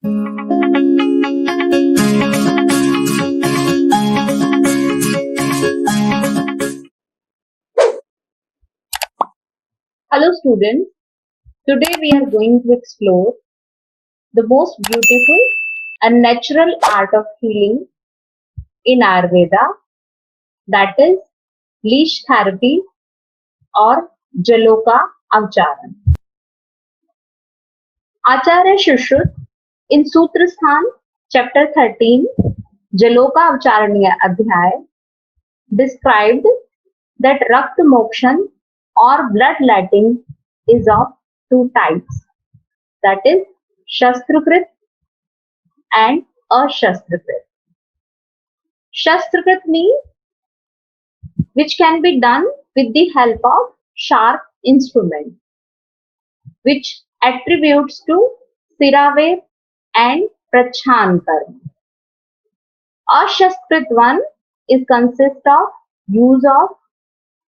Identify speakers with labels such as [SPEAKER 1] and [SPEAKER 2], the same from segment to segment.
[SPEAKER 1] Hello students, today we are going to explore the most beautiful and natural art of healing in Ayurveda, that is leech therapy or Jaloka Avcharan. Acharya Shushruta in Sutrasthan chapter 13 Jaloka Avcharaniya Adhyay described that Rakta Mokshan or bloodletting is of two types, that is Shastrakrit and Ashastrakrit. Shastrakrit means which can be done with the help of sharp instrument, which attributes to Siraver and Prachan Karma. Ashastrakrit one is consist of use of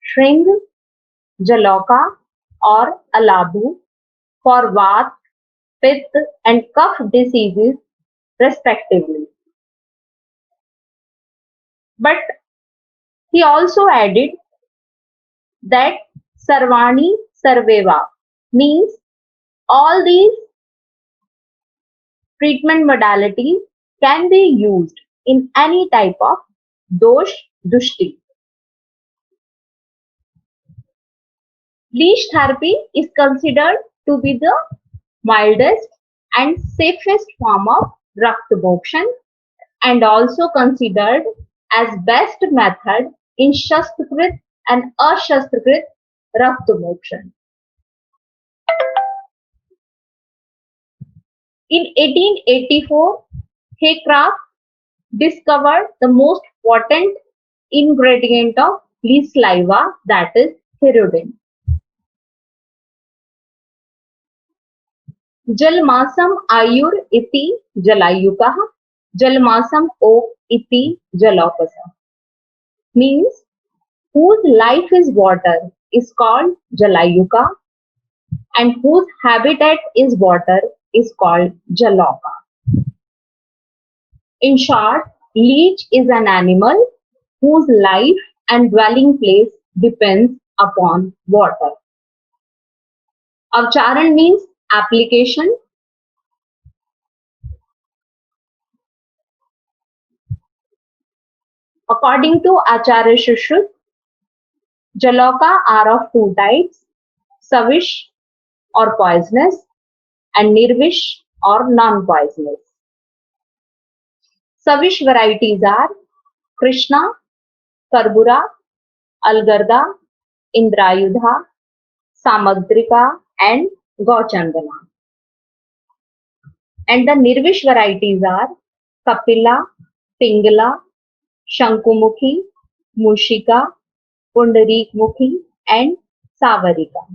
[SPEAKER 1] Shring, Jaloka or Alabu for Vat, Pitta and Kapha diseases respectively. But he also added that Sarvani Sarveva means all these treatment modalities can be used in any type of dosh dushti. Leech therapy is considered to be the mildest and safest form of Rakta Mokshan and also considered as best method in Shastrakrit and Ashastrakrit Rakta Mokshan. In 1884, Haycraft discovered the most potent ingredient of leech saliva, that is Hirudin. Jalmasam Ayur iti Jalayukah, Jalmasam Ok iti Jalokasa means whose life is water is called Jalayuka and whose habitat is water is called Jaloka. In short, leech is an animal whose life and dwelling place depends upon water. Avcharan means application. According to Acharya Shushruta, Jaloka are of two types, Savish or poisonous and Nirvish or non-poisonous. Savish varieties are Krishna, Karbura, Algarda, Indrayudha, Samagdrika and Gauchandana. And the Nirvish varieties are Kapila, Pingala, Shankumukhi, Mushika, Pundarikmukhi and Savarika.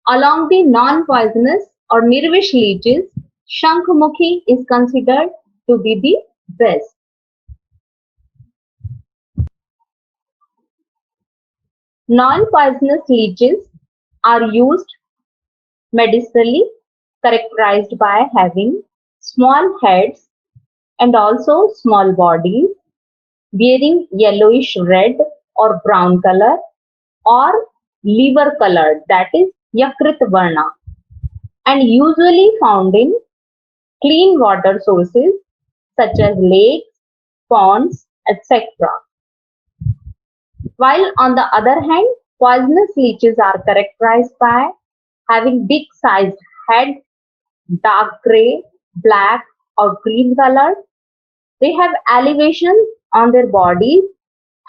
[SPEAKER 1] Along the non-poisonous or Nirvish leeches, Shankumukhi is considered to be the best. Non-poisonous leeches are used medicinally, characterized by having small heads and also small bodies, bearing yellowish red or brown color or liver colored, that is Yakrit Varna, and usually found in clean water sources such as lakes, ponds, etc. While on the other hand, poisonous leeches are characterized by having big sized head, dark grey, black or green color. They have elevations on their bodies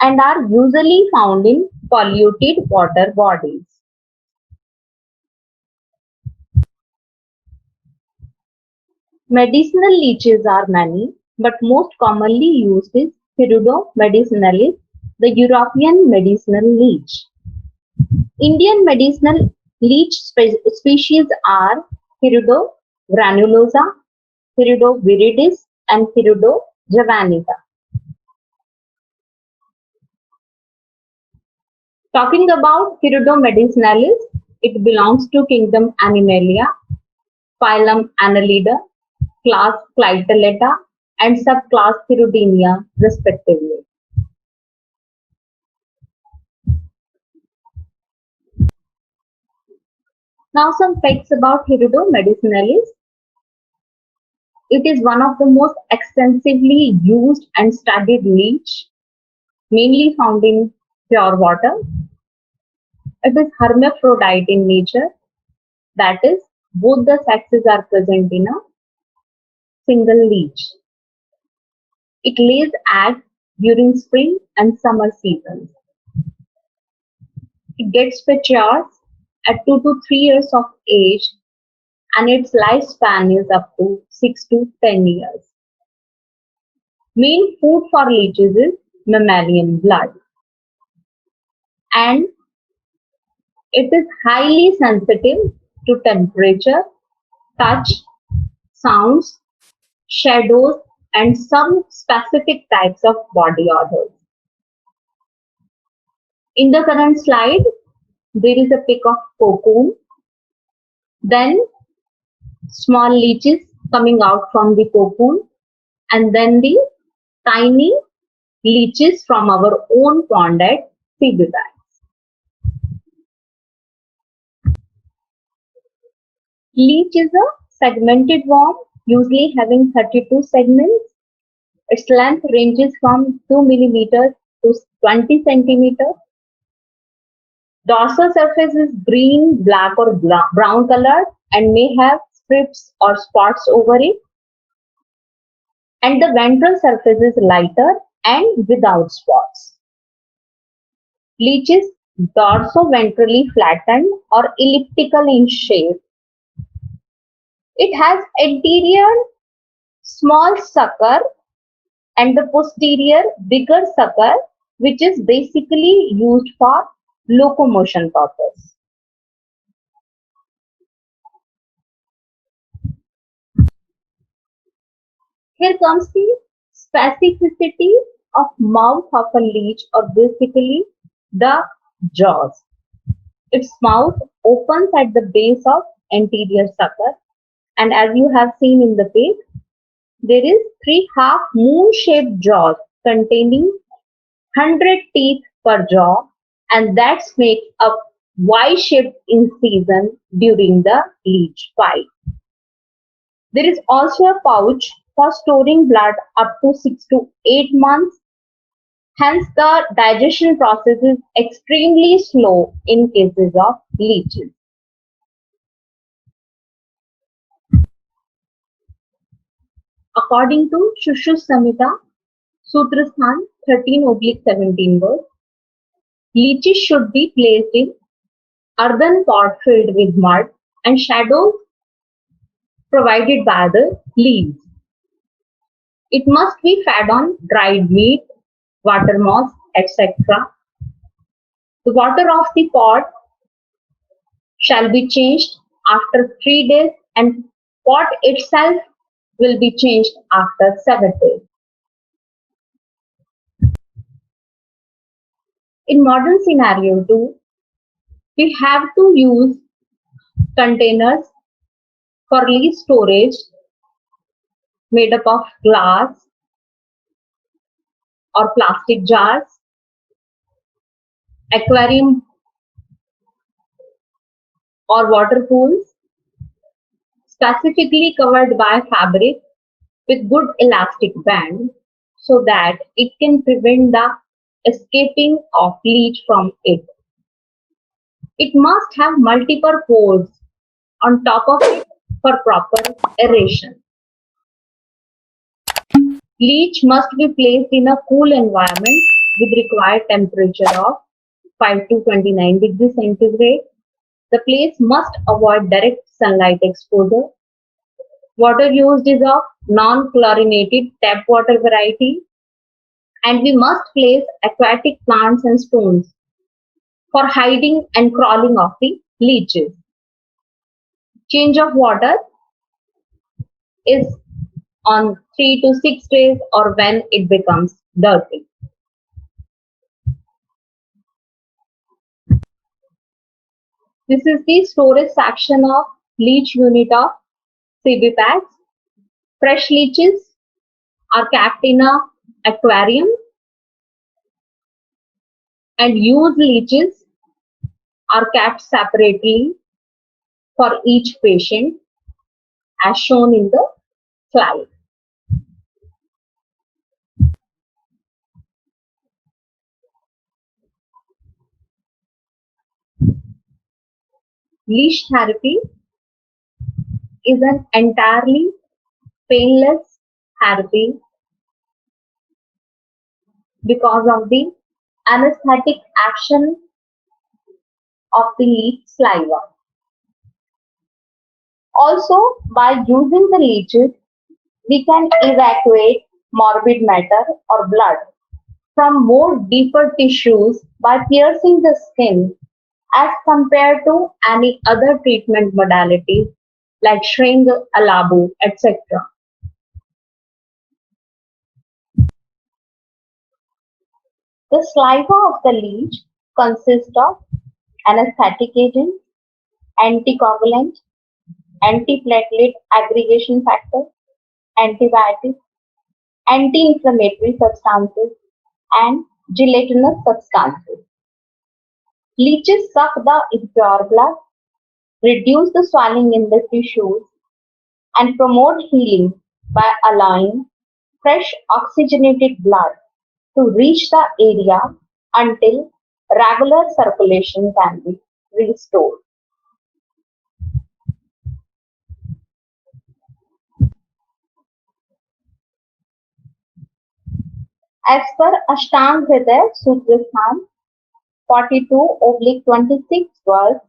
[SPEAKER 1] and are usually found in polluted water bodies. Medicinal leeches are many, but most commonly used is Hirudo medicinalis, the European medicinal leech. Indian medicinal leech species are Hirudo granulosa, Hirudo viridis, and Hirudo javanica. Talking about Hirudo medicinalis, it belongs to kingdom Animalia, phylum Annelida, class Clitellata, and subclass Hirudinea, respectively. Now, some facts about Hirudo medicinalis. It is one of the most extensively used and studied leech, mainly found in pure water. It is hermaphrodite in nature, that is, both the sexes are present in a single leech. It lays eggs during spring and summer seasons. It gets mature at 2 to 3 years of age, and its lifespan is up to 6 to 10 years. Main food for leeches is mammalian blood, and it is highly sensitive to temperature, touch, sounds, shadows, and some specific types of body odors. In the current slide, there is a pic of cocoon, then small leeches coming out from the cocoon, and then the tiny leeches from our own pond at CBBAG. Leech is a segmented worm, usually having 32 segments. Its length ranges from 2 millimeters to 20 centimeters. Dorsal surface is green, black, or brown colored and may have strips or spots over it. And the ventral surface is lighter and without spots. Leech is dorso-ventrally flattened or elliptical in shape. It has anterior small sucker and the posterior bigger sucker, which is basically used for locomotion purpose. Here comes the specificity of mouth of a leech, or basically the jaws. Its mouth opens at the base of anterior sucker, and as you have seen in the page, there is 3 half moon-shaped jaws containing 100 teeth per jaw, and that makes a Y-shaped incision during the leech fight. There is also a pouch for storing blood up to 6 to 8 months. Hence, the digestion process is extremely slow in cases of leeches. According to Sushruta Samhita, Sutrasthan 13/17 verse, leeches should be placed in earthen pot filled with mud and shadows provided by the leaves. It must be fed on dried meat, water moss, etc. The water of the pot shall be changed after 3 days, and pot itself will be changed after 7 days. In modern scenario too, we have to use containers for leaf storage made up of glass or plastic jars, aquarium or water pools, specifically covered by fabric with good elastic band, so that it can prevent the escaping of leech from it. It must have multiple pores on top of it for proper aeration. Leech must be placed in a cool environment with required temperature of 5 to 29 degrees centigrade. The place must avoid direct sunlight exposure. Water used is of non-chlorinated tap water variety, and we must place aquatic plants and stones for hiding and crawling of the leeches. Change of water is on 3 to 6 days or when it becomes dirty. This is the storage section of leech unit of CBPAX. Fresh leeches are kept in a aquarium, and used leeches are kept separately for each patient as shown in the slide. Leech therapy is an entirely painless therapy because of the anesthetic action of the leech saliva. Also, by using the leeches, we can evacuate morbid matter or blood from more deeper tissues by piercing the skin as compared to any other treatment modality like shrink, alabu, etc. The saliva of the leech consists of anesthetic agent, anticoagulant, antiplatelet aggregation factor, antibiotics, anti-inflammatory substances, and gelatinous substances. Leeches suck the impure blood, reduce the swelling in the tissues, and promote healing by allowing fresh oxygenated blood to reach the area until regular circulation can be restored. As per Ashtang Hridaya Sutrastham 42/26 verse,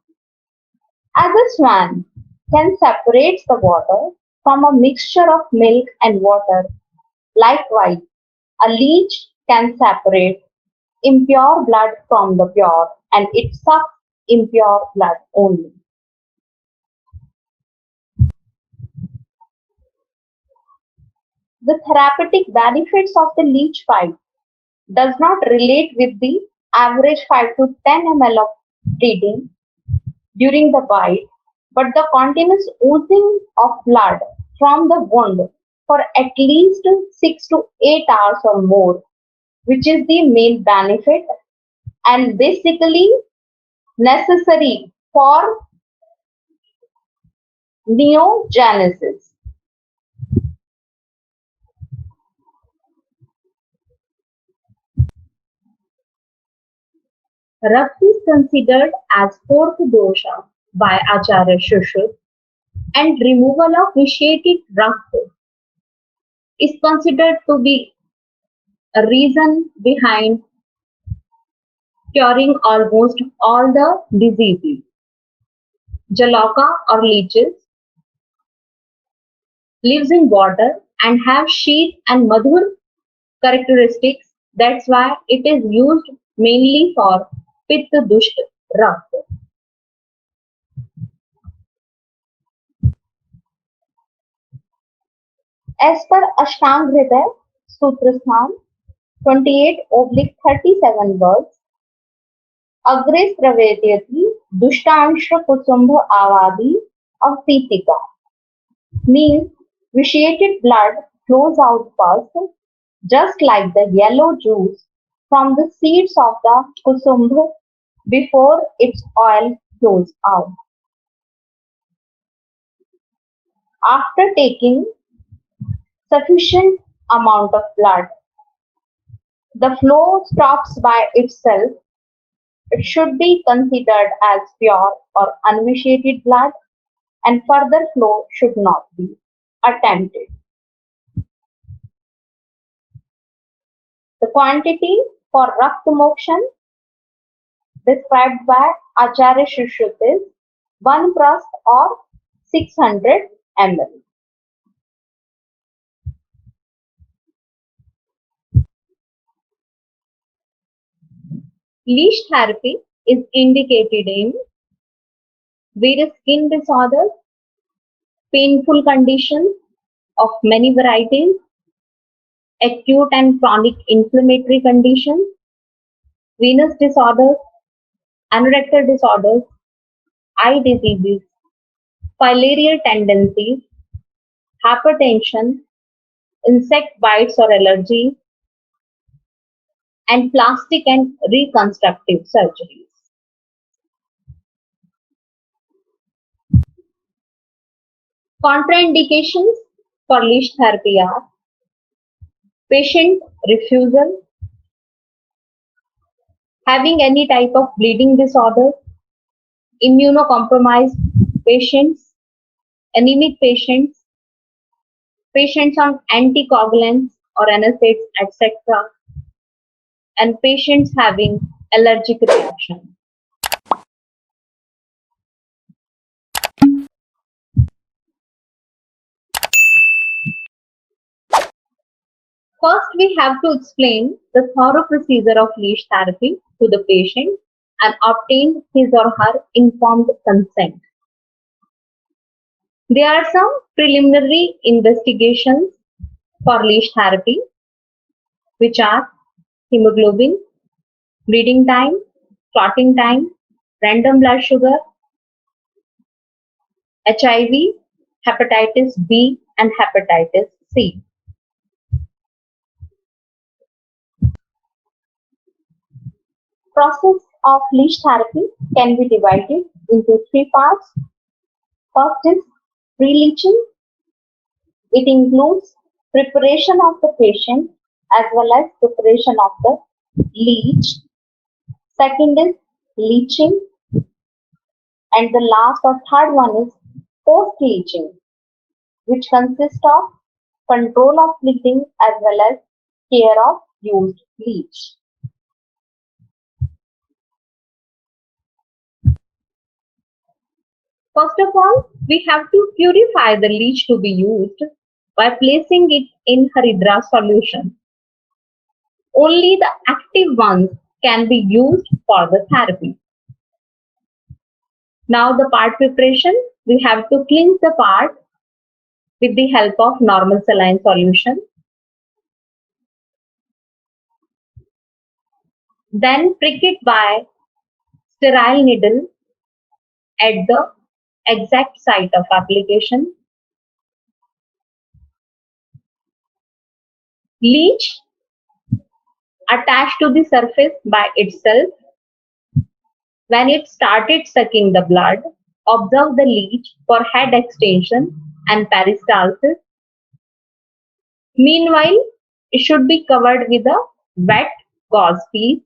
[SPEAKER 1] as a swan can separate the water from a mixture of milk and water, likewise a leech can separate impure blood from the pure, and it sucks impure blood only. The therapeutic benefits of the leech fight does not relate with the average 5 to 10 ml of bleeding during the bite, but the continuous oozing of blood from the wound for at least 6 to 8 hours or more, which is the main benefit and basically necessary for neogenesis. Rakta is considered as fourth dosha by Acharya Shushruta, and removal of vitiated Rakta is considered to be a reason behind curing almost all the diseases. Jaloka or leeches lives in water and have sheet and madhur characteristics. That's why it is used mainly for Pitta Dushta Rakta. As per Ashtang Hridaya Sutrastham 28/37 verse, Agre Spravedyati Dushtansha Kusumbha Avadi of Pitika means vitiated blood flows out first, just like the yellow juice from the seeds of the kusumbh before its oil flows out. After taking sufficient amount of blood, the flow stops by itself. It should be considered as pure or unvitiated blood, and further flow should not be attempted. The quantity for Rakta Mokshan described by Acharya Shushruta is 1 prasth or 600 ml. Leech therapy is indicated in various skin disorders, painful conditions of many varieties, acute and chronic inflammatory conditions, venous disorders, anorectal disorders, eye diseases, filarial tendencies, hypertension, insect bites or allergies, and plastic and reconstructive surgeries. Contraindications for leash therapy are patient refusal, having any type of bleeding disorder, immunocompromised patients, anemic patients, patients on anticoagulants or NSAIDs, etc., and patients having allergic reaction. First, we have to explain the thorough procedure of leash therapy to the patient and obtain his or her informed consent. There are some preliminary investigations for leash therapy, which are hemoglobin, bleeding time, clotting time, random blood sugar, HIV, hepatitis B, and hepatitis C. Process of leash therapy can be divided into three parts. First is pre-leaching. It includes preparation of the patient as well as preparation of the leech. Second is leaching, and the last or third one is post-leaching, which consists of control of bleeding as well as care of used leech. First of all, we have to purify the leech to be used by placing it in Haridra solution. Only the active ones can be used for the therapy. Now the part preparation, we have to cleanse the part with the help of normal saline solution. Then prick it by sterile needle at the exact site of application. Leech attached to the surface by itself. When it started sucking the blood, observe the leech for head extension and peristalsis. Meanwhile, it should be covered with a wet gauze piece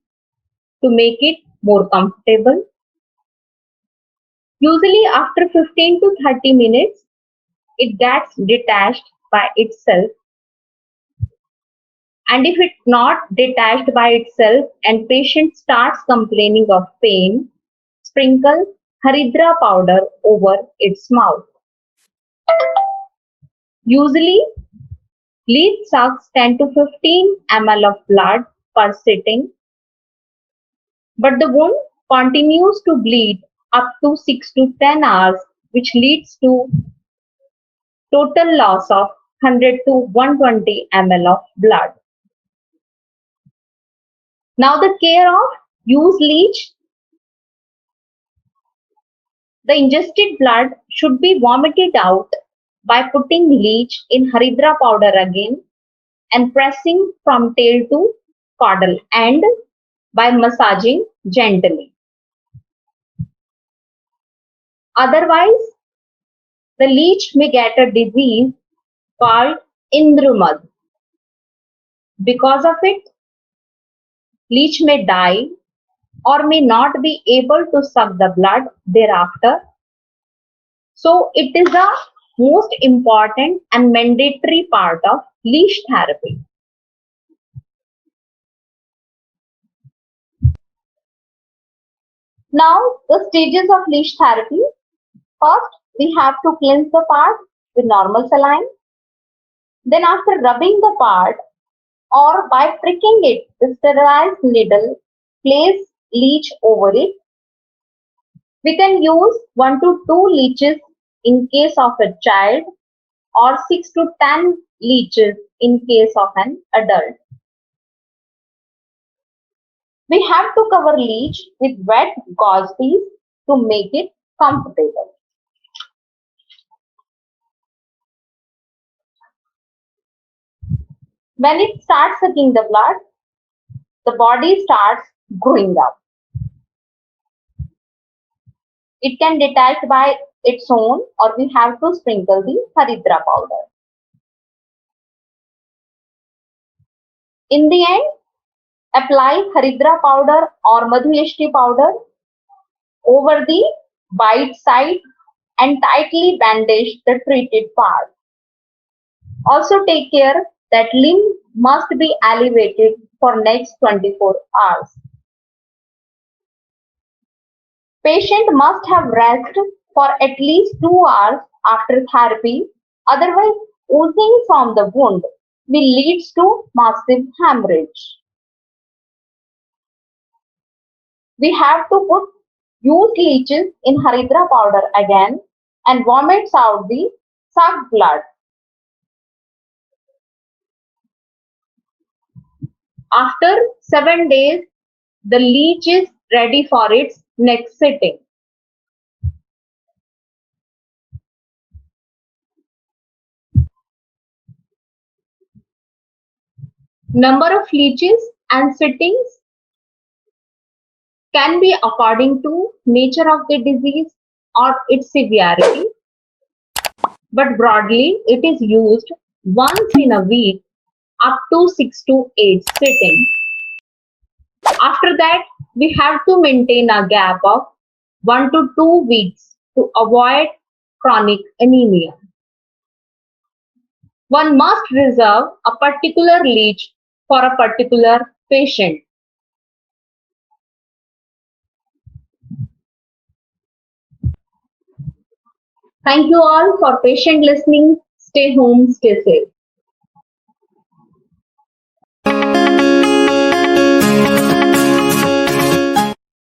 [SPEAKER 1] to make it more comfortable. Usually after 15 to 30 minutes, it gets detached by itself. And if it's not detached by itself and patient starts complaining of pain, sprinkle Haridra powder over its mouth. Usually, leech sucks 10 to 15 ml of blood per sitting, but the wound continues to bleed up to 6 to 10 hours, which leads to total loss of 100 to 120 ml of blood. Now the care of used leech. The ingested blood should be vomited out by putting leech in Haridra powder again and pressing from tail to caudal end by massaging gently. Otherwise, the leech may get a disease called Indrumad. Because of it, leech may die or may not be able to suck the blood thereafter. So it is the most important and mandatory part of leech therapy. Now the stages of leech therapy. First, we have to cleanse the part with normal saline. Then after rubbing the part or by pricking it, the sterilized needle place leech over it. We can use 1 to 2 leeches in case of a child or 6 to 10 leeches in case of an adult. We have to cover leech with wet gauze piece to make it comfortable. When it starts sucking the blood, the body starts growing up. It can detach by its own, or we have to sprinkle the Haridra powder. In the end, apply Haridra powder or Madhuyashti powder over the bite site and tightly bandage the treated part. Also take care that limb must be elevated for next 24 hours. Patient must have rest for at least 2 hours after therapy, otherwise oozing from the wound will lead to massive hemorrhage. We have to put used leeches in Haridra powder again and vomits out the sucked blood. After 7 days, the leech is ready for its next sitting. Number of leeches and sittings can be according to nature of the disease or its severity, but broadly it is used once in a week up to 6 to 8 sittings. After that, we have to maintain a gap of 1 to 2 weeks to avoid chronic anemia. One must reserve a particular leech for a particular patient. Thank you all for patient listening. Stay home, stay safe.